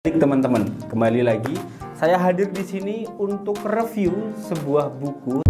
Teman-teman, kembali lagi saya hadir di sini untuk review sebuah buku.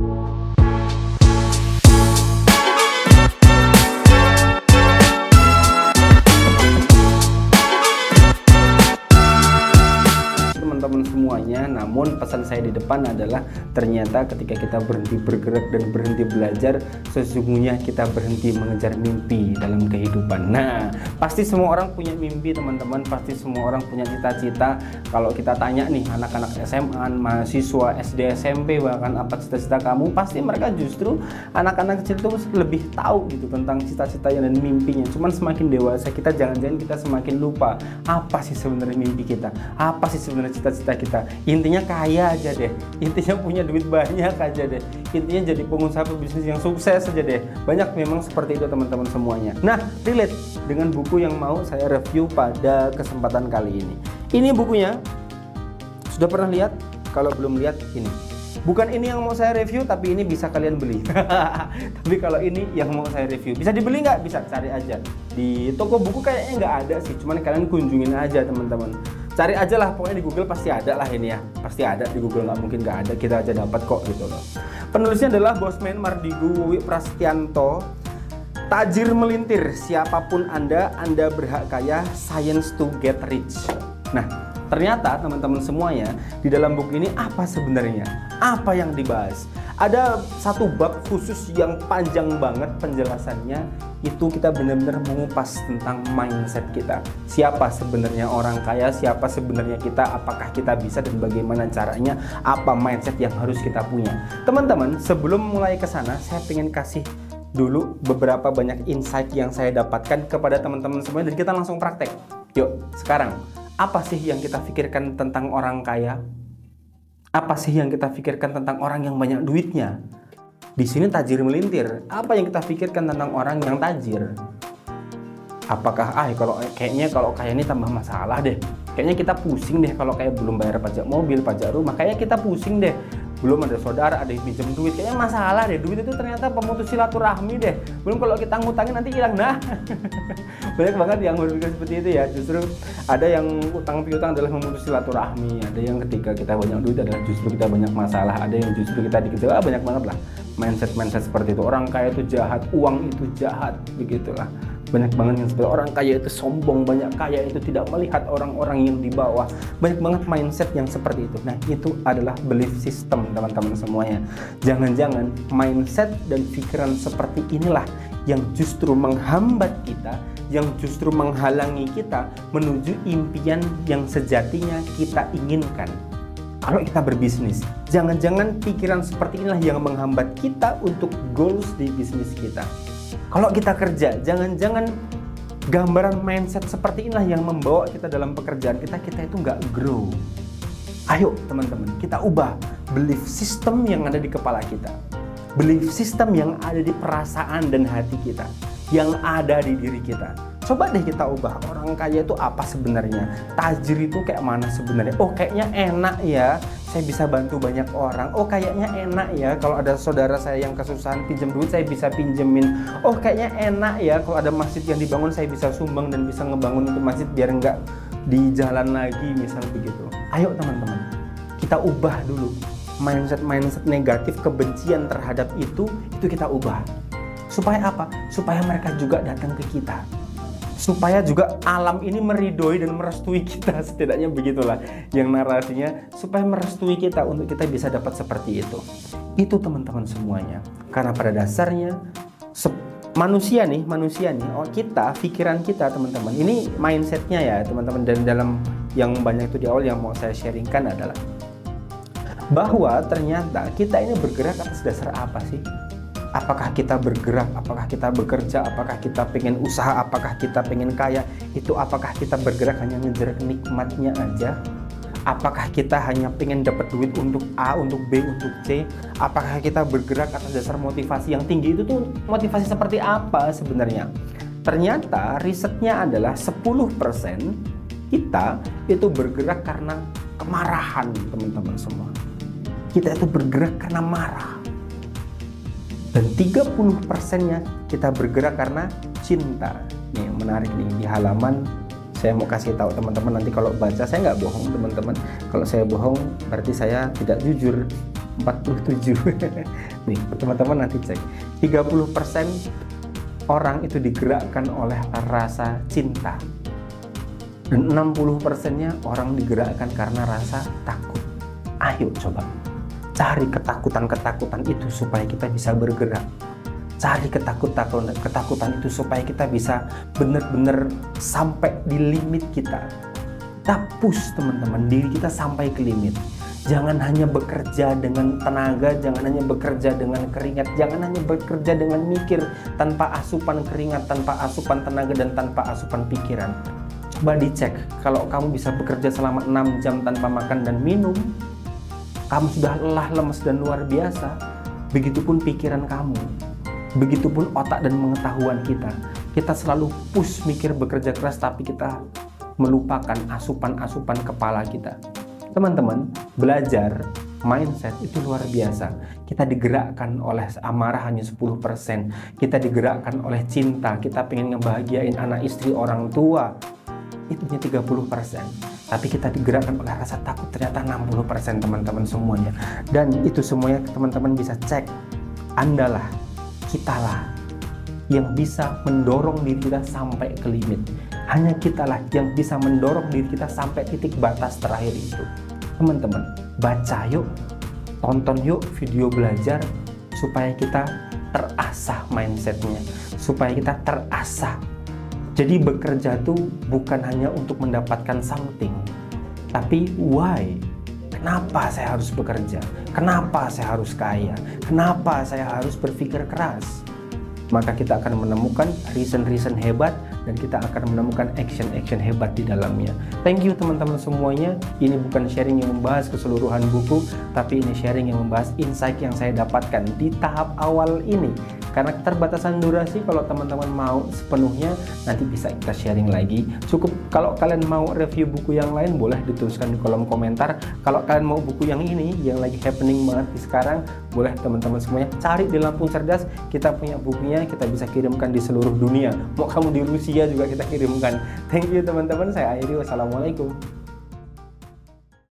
Teman-teman semuanya, namun pesan saya di depan adalah ternyata ketika kita berhenti bergerak dan berhenti belajar, sesungguhnya kita berhenti mengejar mimpi dalam kehidupan. Nah, pasti semua orang punya mimpi teman-teman, pasti semua orang punya cita-cita. Kalau kita tanya nih anak-anak SMA, mahasiswa, SD, SMP, bahkan apa cita-cita kamu, pasti mereka justru anak-anak kecil itu lebih tahu gitu tentang cita-citanya dan mimpinya. Cuman semakin dewasa kita, jangan-jangan kita semakin lupa apa sih sebenarnya mimpi kita, apa sih sebenarnya cita-cita kita. Intinya kaya aja deh, intinya punya duit banyak aja deh, intinya jadi pengusaha pebisnis yang sukses aja deh. Banyak memang seperti itu teman-teman semuanya. Nah, relate dengan buku yang mau saya review pada kesempatan kali ini. Ini bukunya, sudah pernah lihat? Kalau belum lihat, ini bukan ini yang mau saya review, tapi ini bisa kalian beli. Tapi kalau ini yang mau saya review, bisa dibeli nggak? Bisa, cari aja di toko buku, kayaknya nggak ada sih, cuman kalian kunjungin aja teman-teman. Cari aja lah, pokoknya di Google pasti ada lah ini ya, pasti ada di Google, nggak mungkin nggak ada, kita aja dapat kok gitu loh. Penulisnya adalah Bosman Mardigu Wuwi Prasetyanto. Tajir melintir, siapapun Anda berhak kaya, Science to Get Rich. Nah, ternyata teman-teman semuanya, di dalam buku ini apa sebenarnya? Apa yang dibahas? Ada satu bab khusus yang panjang banget penjelasannya. Itu kita benar-benar mengupas tentang mindset kita. Siapa sebenarnya orang kaya, siapa sebenarnya kita, apakah kita bisa dan bagaimana caranya, apa mindset yang harus kita punya. Teman-teman, sebelum mulai ke sana, saya pengen kasih dulu beberapa banyak insight yang saya dapatkan kepada teman-teman semuanya dan kita langsung praktek. Yuk, sekarang apa sih yang kita pikirkan tentang orang kaya? Apa sih yang kita pikirkan tentang orang yang banyak duitnya? Di sini tajir melintir. Apa yang kita pikirkan tentang orang yang tajir? Apakah kayaknya kalau kaya ini tambah masalah deh. Kayaknya kita pusing deh kalau kayak belum bayar pajak mobil, pajak rumah. Kayaknya kita pusing deh. Belum ada saudara, ada yang pinjam duit. Kayaknya masalah deh. Duit itu ternyata pemutus silaturahmi deh. Belum kalau kita ngutangin nanti hilang. Nah, banyak banget yang berpikir seperti itu ya. Justru ada yang utang piutang adalah memutus silaturahmi. Ada yang ketika kita banyak duit adalah justru kita banyak masalah. Ada yang justru kita dikejar. Banyak banget lah mindset seperti itu. Orang kaya itu jahat, uang itu jahat, begitulah. Banyak banget yang seperti orang kaya itu sombong, banyak kaya itu tidak melihat orang-orang yang di bawah. Banyak banget mindset yang seperti itu. Nah, itu adalah belief system teman-teman semuanya. Jangan-jangan mindset dan pikiran seperti inilah yang justru menghambat kita, yang justru menghalangi kita menuju impian yang sejatinya kita inginkan. Kalau kita berbisnis, jangan-jangan pikiran seperti inilah yang menghambat kita untuk goals di bisnis kita. Kalau kita kerja, jangan-jangan gambaran mindset seperti inilah yang membawa kita dalam pekerjaan kita itu nggak grow. Ayo teman-teman, kita ubah belief system yang ada di kepala kita. Belief system yang ada di perasaan dan hati kita, yang ada di diri kita. Coba deh kita ubah, orang kaya itu apa sebenarnya? Tajir itu kayak mana sebenarnya? Oh, kayaknya enak ya, saya bisa bantu banyak orang. Oh, kayaknya enak ya, kalau ada saudara saya yang kesusahan pinjam duit, saya bisa pinjemin. Oh, kayaknya enak ya, kalau ada masjid yang dibangun, saya bisa sumbang dan bisa ngebangun itu masjid biar nggak di jalan lagi, misal begitu. Ayo teman-teman, kita ubah dulu mindset negatif, kebencian terhadap itu kita ubah. Supaya apa? Supaya mereka juga datang ke kita. Supaya juga alam ini meridoi dan merestui kita, setidaknya begitulah yang narasinya, supaya merestui kita untuk kita bisa dapat seperti itu. Itu teman-teman semuanya. Karena pada dasarnya manusia nih, kita, pikiran kita teman-teman, ini mindsetnya ya teman-teman. Dan dalam yang banyak itu di awal yang mau saya sharingkan adalah bahwa ternyata kita ini bergerak atas dasar apa sih? Apakah kita bergerak, apakah kita bekerja, apakah kita pengen usaha, apakah kita pengen kaya, itu apakah kita bergerak hanya ngejar nikmatnya aja? Apakah kita hanya pengen dapat duit untuk A, untuk B, untuk C? Apakah kita bergerak atas dasar motivasi yang tinggi? Itu tuh motivasi seperti apa sebenarnya? Ternyata risetnya adalah 10% kita itu bergerak karena kemarahan teman-teman semua. Kita itu bergerak karena marah. Dan 30%-nya kita bergerak karena cinta. Nih, menarik nih, di halaman Saya mau kasih tahu teman-teman, nanti kalau baca saya nggak bohong teman-teman. Kalau saya bohong berarti saya tidak jujur. 47. Nih teman-teman nanti cek, 30% orang itu digerakkan oleh rasa cinta, dan 60%-nya orang digerakkan karena rasa takut. Ayo coba cari ketakutan itu supaya kita bisa bergerak. Cari ketakutan itu supaya kita bisa benar-benar sampai di limit kita. Kita push teman-teman diri kita sampai ke limit. Jangan hanya bekerja dengan tenaga, jangan hanya bekerja dengan keringat, jangan hanya bekerja dengan mikir tanpa asupan keringat, tanpa asupan tenaga, dan tanpa asupan pikiran. Coba dicek, kalau kamu bisa bekerja selama 6 jam tanpa makan dan minum, kamu sudah lelah, lemas, dan luar biasa. Begitupun pikiran kamu, begitupun otak dan pengetahuan kita. Kita selalu push mikir bekerja keras, tapi kita melupakan asupan-asupan kepala kita. Teman-teman, belajar mindset itu luar biasa. Kita digerakkan oleh amarah hanya 10%. Kita digerakkan oleh cinta, kita pengen ngebahagiain anak, istri, orang tua, itu hanya 30%. Tapi kita digerakkan oleh rasa takut ternyata 60% teman-teman semuanya. Dan itu semuanya teman-teman bisa cek. Andalah, kitalah yang bisa mendorong diri kita sampai ke limit. Hanya kitalah yang bisa mendorong diri kita sampai titik batas terakhir itu. Teman-teman, baca yuk, tonton yuk video belajar supaya kita terasah mindsetnya, supaya kita terasah. Jadi bekerja tuh bukan hanya untuk mendapatkan something, tapi why? Kenapa saya harus bekerja? Kenapa saya harus kaya? Kenapa saya harus berpikir keras? Maka kita akan menemukan reason-reason hebat, dan kita akan menemukan action-action hebat di dalamnya. Thank you teman-teman semuanya. Ini bukan sharing yang membahas keseluruhan buku, tapi ini sharing yang membahas insight yang saya dapatkan di tahap awal ini. Karena keterbatasan durasi, kalau teman-teman mau sepenuhnya nanti bisa kita sharing lagi. Cukup kalau kalian mau review buku yang lain, boleh dituliskan di kolom komentar. Kalau kalian mau buku yang ini yang lagi happening banget di sekarang, boleh teman-teman semuanya cari di Lampung Cerdas. Kita punya bukunya, kita bisa kirimkan di seluruh dunia. Mau kamu di Rusia juga kita kirimkan. Thank you teman-teman, saya akhiri. Wassalamualaikum.